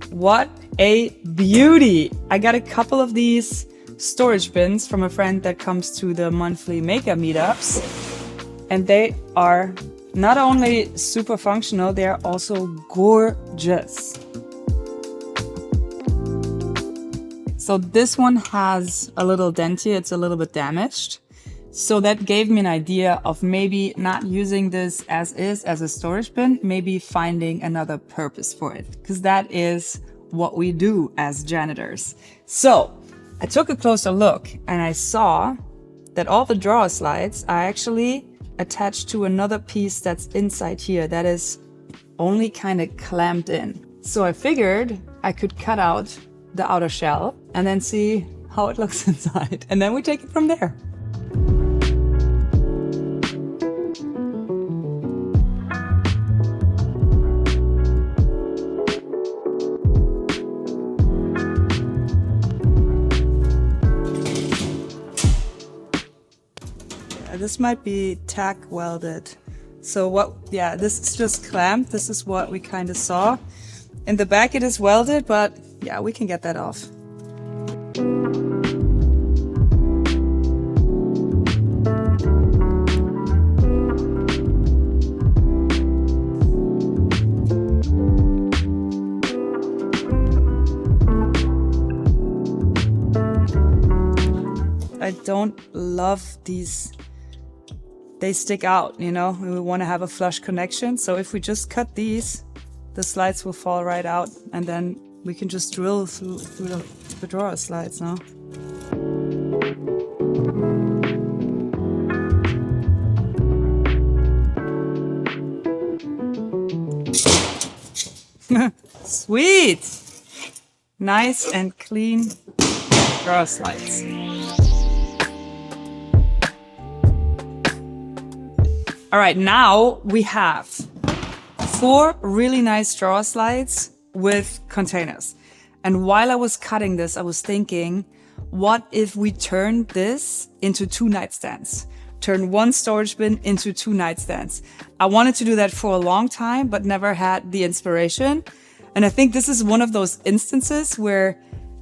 What a beauty. I got a couple of these storage bins from a friend that comes to the monthly maker meetups. And they are not only super functional, they are also gorgeous. So this one has a little dent here, it's a little bit damaged. So that gave me an idea of maybe not using this as is, as a storage bin, maybe finding another purpose for it, because that is what we do as janitors. So I took a closer look and I saw that all the drawer slides are actually attached to another piece that's inside here that is only kind of clamped in. So I figured I could cut out the outer shell and then see how it looks inside. And then we take it from there. This might be tack welded. So this is just clamped. This is what we kind of saw. In the back it is welded, but yeah, we can get that off. I don't love these. They stick out, you know, we want to have a flush connection. So if we just cut these, the slides will fall right out and then we can just drill through the drawer slides now. Sweet! Nice and clean drawer slides. All right, now we have 4 really nice drawer slides with containers. And while I was cutting this, I was thinking, what if we turned this into 2 nightstands? Turn 1 storage bin into 2 nightstands. I wanted to do that for a long time, but never had the inspiration. And I think this is one of those instances where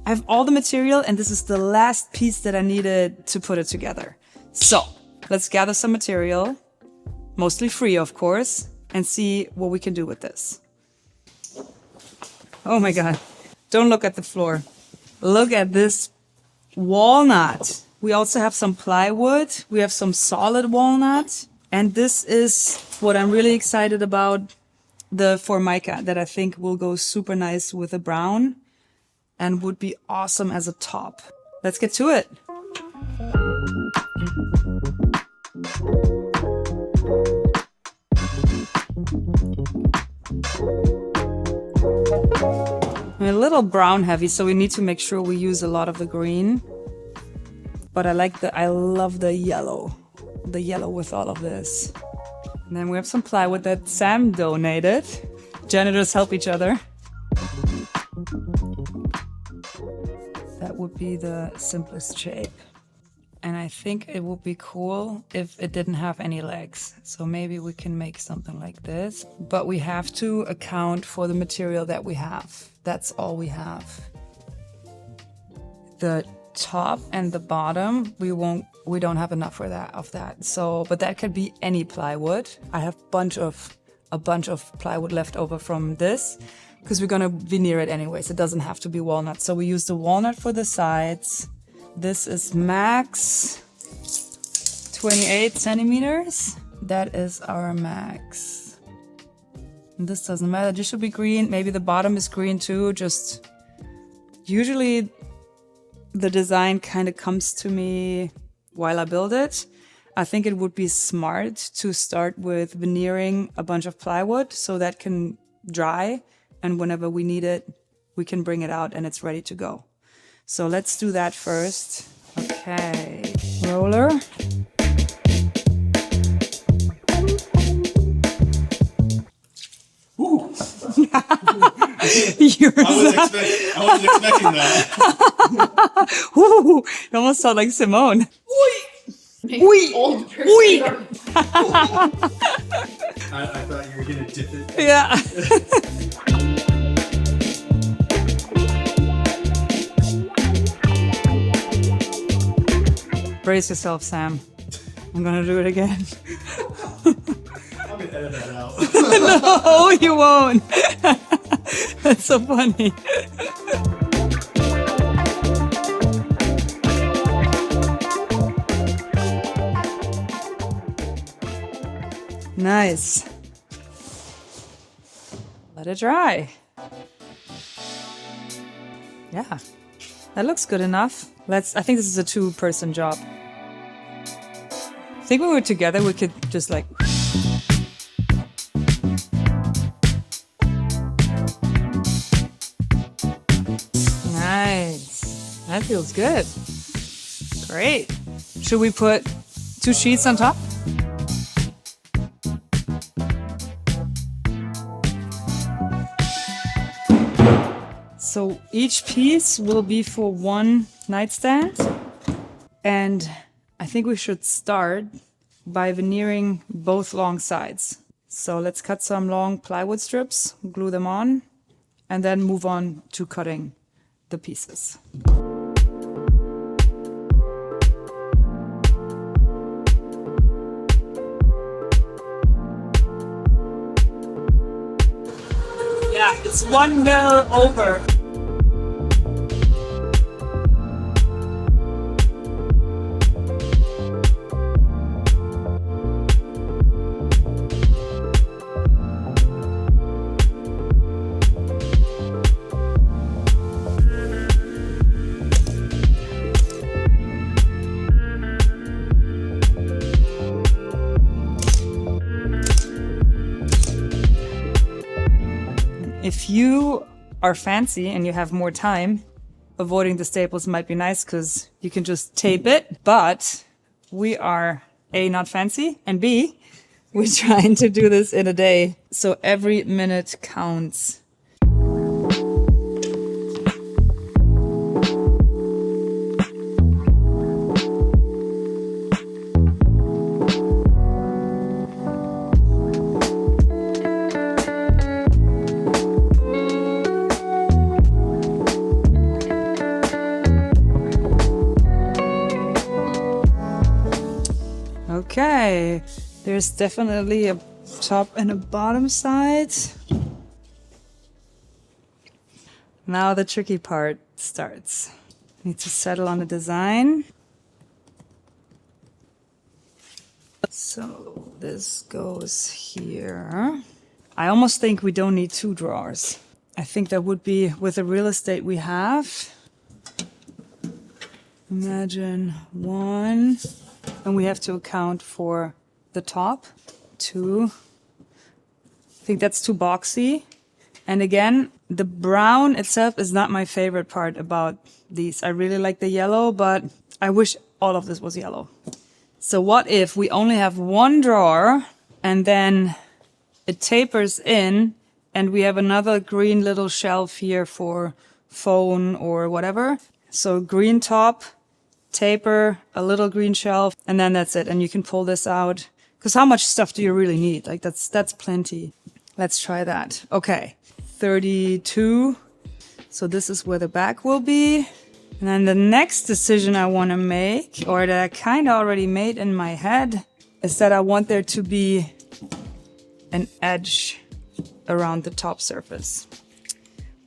I have all the material and this is the last piece that I needed to put it together. So let's gather some material. Mostly Freo, of course, and see what we can do with this. Oh my God, don't look at the floor. Look at this walnut. We also have some plywood. We have some solid walnut. And this is what I'm really excited about, the Formica, that I think will go super nice with a brown and would be awesome as a top. Let's get to it. We're a little brown heavy, so we need to make sure we use a lot of the green. But I love the yellow with all of this. And then we have some plywood that Sam donated. Janitors help each other. That would be the simplest shape. And I think it would be cool if it didn't have any legs. So maybe we can make something like this. But we have to account for the material that we have. That's all we have. The top and the bottom, we don't have enough for that. So, but that could be any plywood. I have a bunch of plywood left over from this because we're gonna veneer it anyways. It doesn't have to be walnut. So we use the walnut for the sides. This is max 28 centimeters. That is our max. And this doesn't matter, this should be green. Maybe the bottom is green too. Just usually the design kind of comes to me while I build it. I think it would be smart to start with veneering a bunch of plywood so that can dry. And whenever we need it, we can bring it out and it's ready to go. So let's do that first. Okay, roller. Ooh. I wasn't expecting that. Ooh, you almost sound like Simone. Oui. Old person. Oui. I thought you were gonna dip it. Yeah. Brace yourself, Sam. I'm gonna do it again. I'm gonna edit that out. No, you won't. That's so funny. Nice. Let it dry. Yeah, that looks good enough. I think this is a 2-person job. I think when we're together, we could just like... Nice. That feels good. Great. Should we put 2 sheets on top? So each piece will be for 1 nightstand. And I think we should start by veneering both long sides. So let's cut some long plywood strips, glue them on, and then move on to cutting the pieces. Yeah, it's 1 mil over. If you are fancy and you have more time, avoiding the staples might be nice because you can just tape it. But we are A, not fancy, and B, we're trying to do this in a day. So every minute counts. Okay, there's definitely a top and a bottom side. Now the tricky part starts. Need to settle on the design. So this goes here. I almost think we don't need 2 drawers. I think that would be with the real estate we have. Imagine 1. And we have to account for the top. 2. I think that's too boxy. And again, the brown itself is not my favorite part about these. I really like the yellow, but I wish all of this was yellow. So what if we only have 1 drawer and then it tapers in and we have another green little shelf here for phone or whatever. So green top, taper, a little green shelf, and then that's it. And you can pull this out. Because how much stuff do you really need? Like that's plenty. Let's try that. Okay, 32. So this is where the back will be. And then the next decision I want to make, or that I kind of already made in my head, is that I want there to be an edge around the top surface.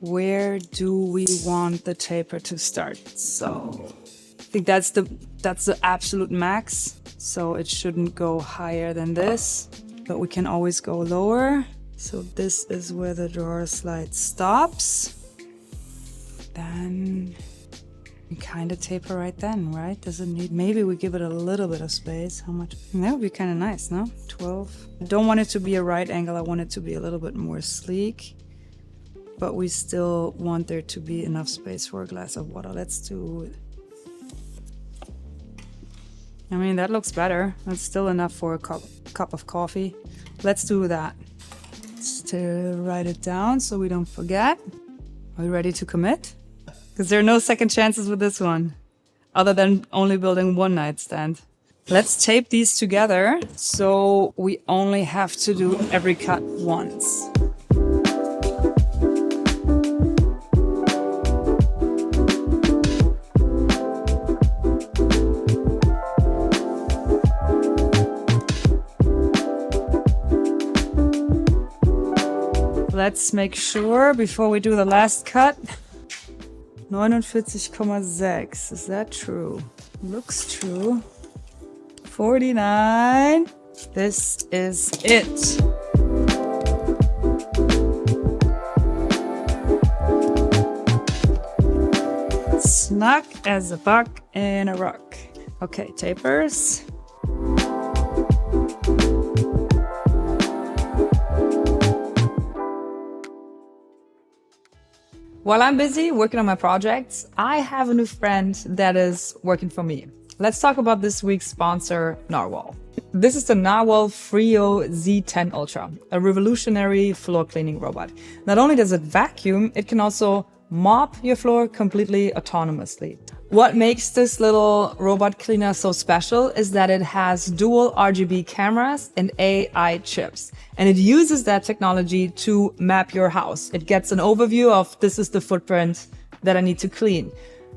Where do we want the taper to start? So I think that's the absolute max. So it shouldn't go higher than this, but we can always go lower. So this is where the drawer slide stops. Then we kind of taper right then, right? Does it need, maybe we give it a little bit of space. How much? That would be kind of nice, no? 12. I don't want it to be a right angle. I want it to be a little bit more sleek, but we still want there to be enough space for a glass of water. Let's do it. I mean, that looks better. That's still enough for a cup of coffee. Let's do that. Still write it down so we don't forget. Are we ready to commit? Because there are no second chances with this one, other than only building 1 nightstand. Let's tape these together so we only have to do every cut once. let's make sure before we do the last cut. 49,6. Is that true? Looks true. 49. This is it. Snug as a buck in a rock. Okay, tapers. While I'm busy working on my projects, I have a new friend that is working for me. Let's talk about this week's sponsor, Narwal. This is the Narwal Freo Z10 Ultra, a revolutionary floor cleaning robot. Not only does it vacuum, it can also mop your floor completely autonomously. What makes this little robot cleaner so special is that it has dual RGB cameras and AI chips. And it uses that technology to map your house. It gets an overview of this is the footprint that I need to clean.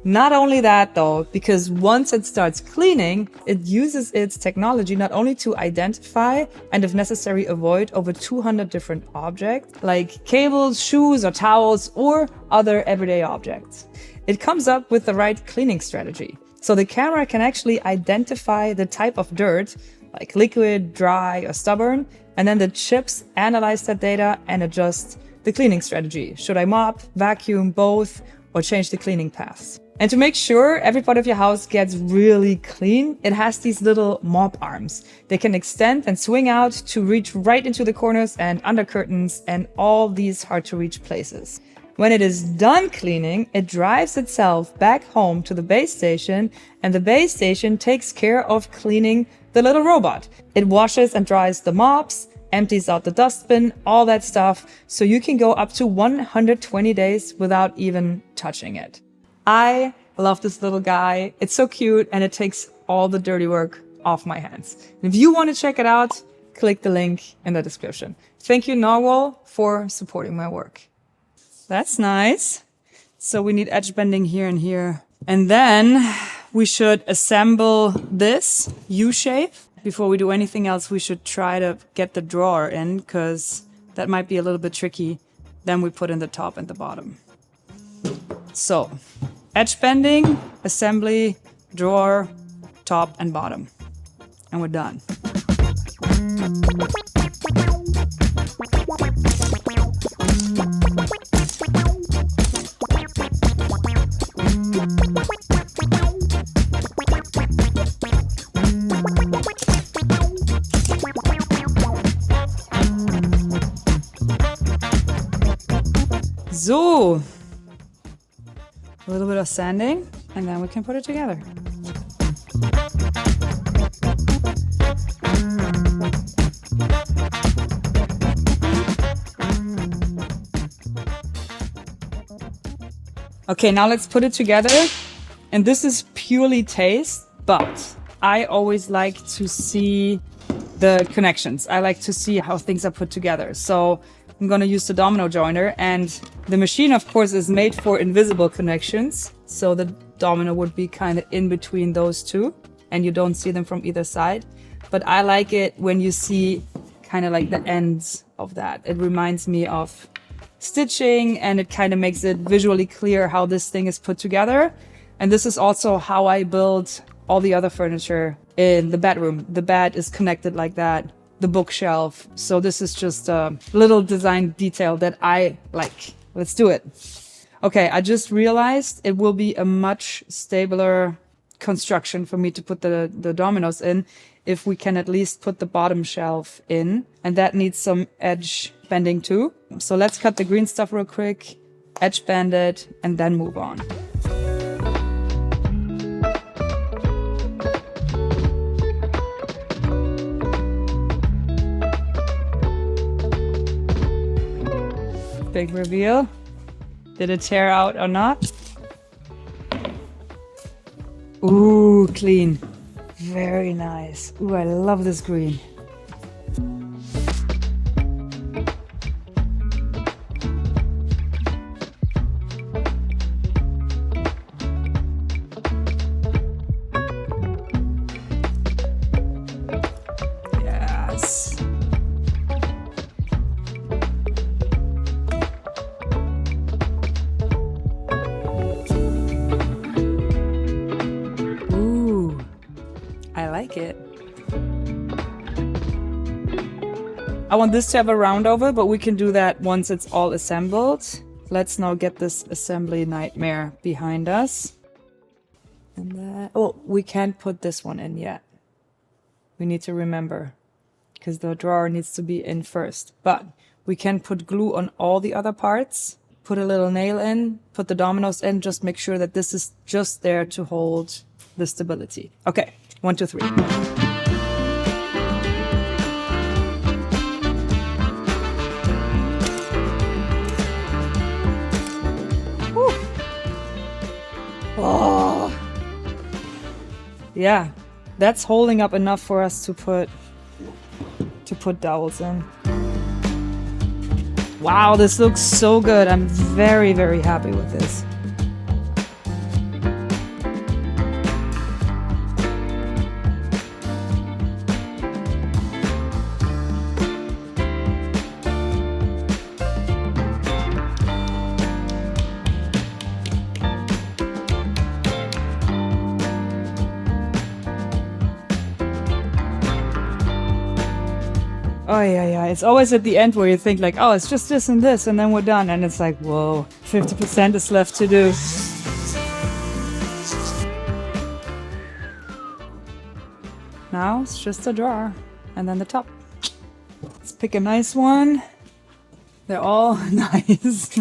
Not only that though, because once it starts cleaning, it uses its technology not only to identify and if necessary avoid over 200 different objects like cables, shoes or towels or other everyday objects. It comes up with the right cleaning strategy. So the camera can actually identify the type of dirt, like liquid, dry or stubborn, and then the chips analyze that data and adjust the cleaning strategy. Should I mop, vacuum, both, or change the cleaning paths? And to make sure every part of your house gets really clean, it has these little mop arms. They can extend and swing out to reach right into the corners and under curtains and all these hard to reach places. When it is done cleaning, it drives itself back home to the base station, and the base station takes care of cleaning the little robot. It washes and dries the mops, empties out the dustbin, all that stuff, so you can go up to 120 days without even touching it. I love this little guy. It's so cute and it takes all the dirty work off my hands. And if you want to check it out, click the link in the description. Thank you, Narwal, for supporting my work. That's nice. So we need edge bending here and here. And then we should assemble this U-shape. Before we do anything else, we should try to get the drawer in because that might be a little bit tricky. Then we put in the top and the bottom. So, edge bending, assembly, drawer, top and bottom. And we're done. So, a little bit of sanding, and then we can put it together. Okay, now let's put it together. And this is purely taste, but I always like to see the connections. I like to see how things are put together. So I'm gonna use the domino joiner, and the machine of course is made for invisible connections. So the domino would be kind of in between those two and you don't see them from either side. But I like it when you see kind of like the ends of that. It reminds me of stitching and it kind of makes it visually clear how this thing is put together. And this is also how I build all the other furniture in the bedroom. The bed is connected like that. The bookshelf. So this is just a little design detail that I like. Let's do it. Okay, I just realized it will be a much stabler construction for me to put the dominoes in if we can at least put the bottom shelf in. And that needs some edge bending too. So let's cut the green stuff real quick, edge bend it, and then move on. Big reveal. Did it tear out or not? Ooh, clean. Very nice. Ooh, I love this green. like it. I want this to have a round over, but we can do that once it's all assembled. Let's now get this assembly nightmare behind us. And then, oh, we can't put this one in yet. We need to remember, because the drawer needs to be in first. But we can put glue on all the other parts, put a little nail in, put the dominoes in, just make sure that this is just there to hold the stability. Okay, 1, 2, 3. Whew. Oh. Yeah, that's holding up enough for us to put dowels in. Wow, this looks so good. I'm very, very happy with this. Oh, yeah. It's always at the end where you think like, oh, it's just this and this, and then we're done. And it's like, whoa, 50% is left to do. Now it's just a drawer. And then the top. Let's pick a nice one. They're all nice.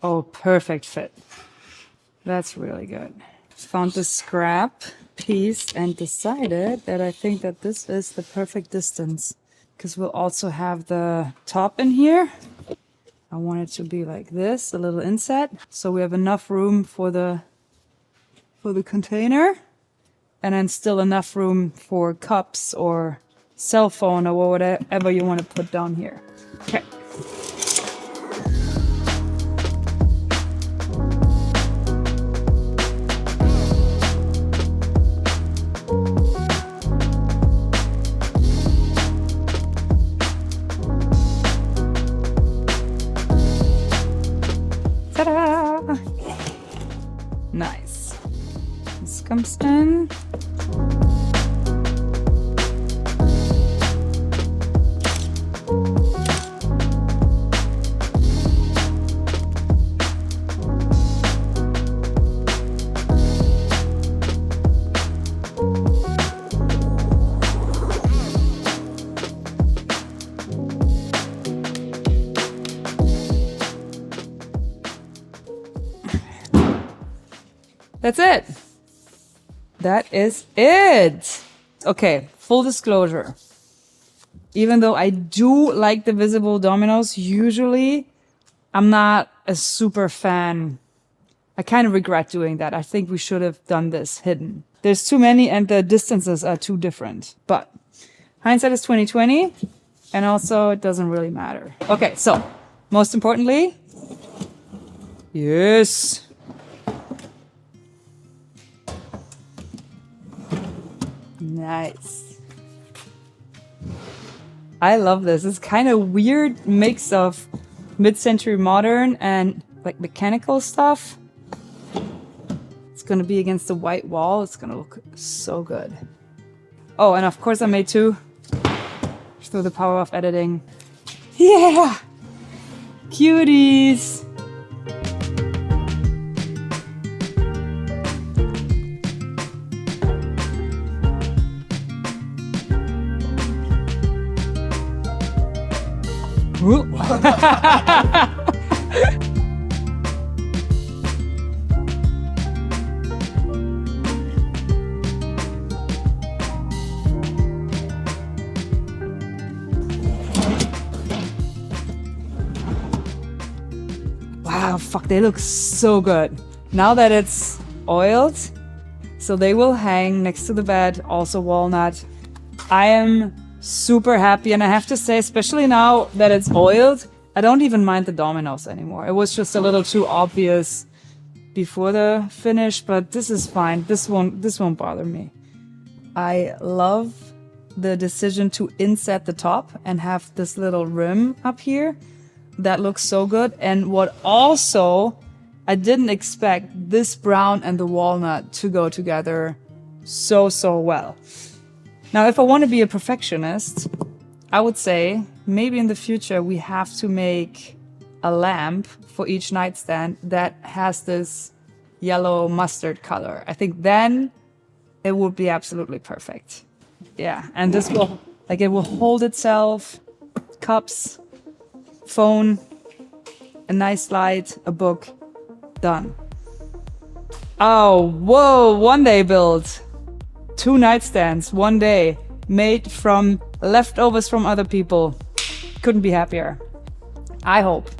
Oh, perfect fit. That's really good. Found the scrap piece and decided that I think that this is the perfect distance. Because we'll also have the top in here. I want it to be like this, a little inset. So we have enough room for the container. And then still enough room for cups or cell phone or whatever you want to put down here. Okay. Ta-da! Nice. This comes in. That's it. That is it. Okay, full disclosure. Even though I do like the visible dominoes, usually I'm not a super fan. I kind of regret doing that. I think we should have done this hidden. There's too many and the distances are too different. But hindsight is 20/20, and also it doesn't really matter. Okay, so most importantly, yes. Nice. I love this. It's kind of weird mix of mid-century modern and like mechanical stuff. It's gonna be against the white wall. It's gonna look so good. Oh, and of course I made 2 through the power of editing. Yeah! Cuties! Wow, fuck, they look so good. Now that it's oiled, so they will hang next to the bed, also walnut. I am super happy, and I have to say, especially now that it's oiled, I don't even mind the dominoes anymore. It was just a little too obvious before the finish, but this is fine. This won't bother me. I love the decision to inset the top and have this little rim up here. That looks so good. And what also, I didn't expect this brown and the walnut to go together so well. Now, if I want to be a perfectionist, I would say maybe in the future we have to make a lamp for each nightstand that has this yellow mustard color. I think then it would be absolutely perfect. Yeah, and this will, like, it will hold itself, cups, phone, a nice light, a book, done. Oh, whoa, one day build. 2 nightstands, one day, made from leftovers from other people. Couldn't be happier. I hope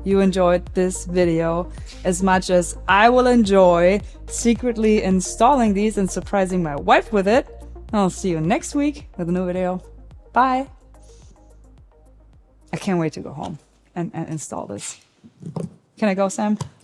you enjoyed this video as much as I will enjoy secretly installing these and surprising my wife with it. I'll see you next week with a new video. Bye. I can't wait to go home and install this. Can I go, Sam?